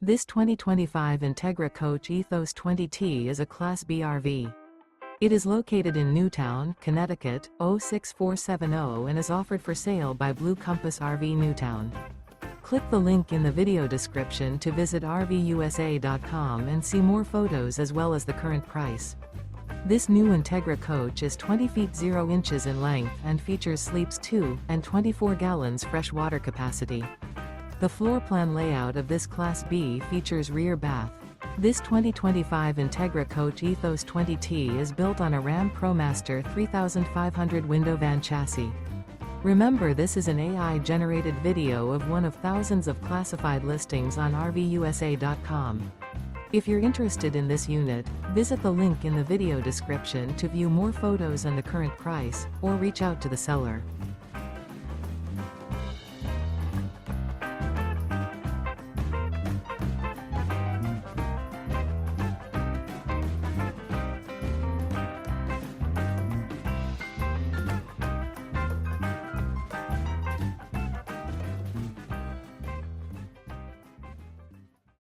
This 2025 Entegra Coach Ethos 20T is a Class B RV. It is located in Newtown, Connecticut, 06470 and is offered for sale by Blue Compass RV Newtown. Click the link in the video description to visit RVUSA.com and see more photos as well as the current price. This new Entegra Coach is 20 feet 0 inches in length and features sleeps 2 and 24 gallons fresh water capacity. The floor plan layout of this Class B features rear bath. This 2025 Entegra Coach Ethos 20T is built on a RAM ProMaster 3500 window van chassis. Remember, this is an AI-generated video of one of thousands of classified listings on RVUSA.com. If you're interested in this unit, visit the link in the video description to view more photos and the current price, or reach out to the seller.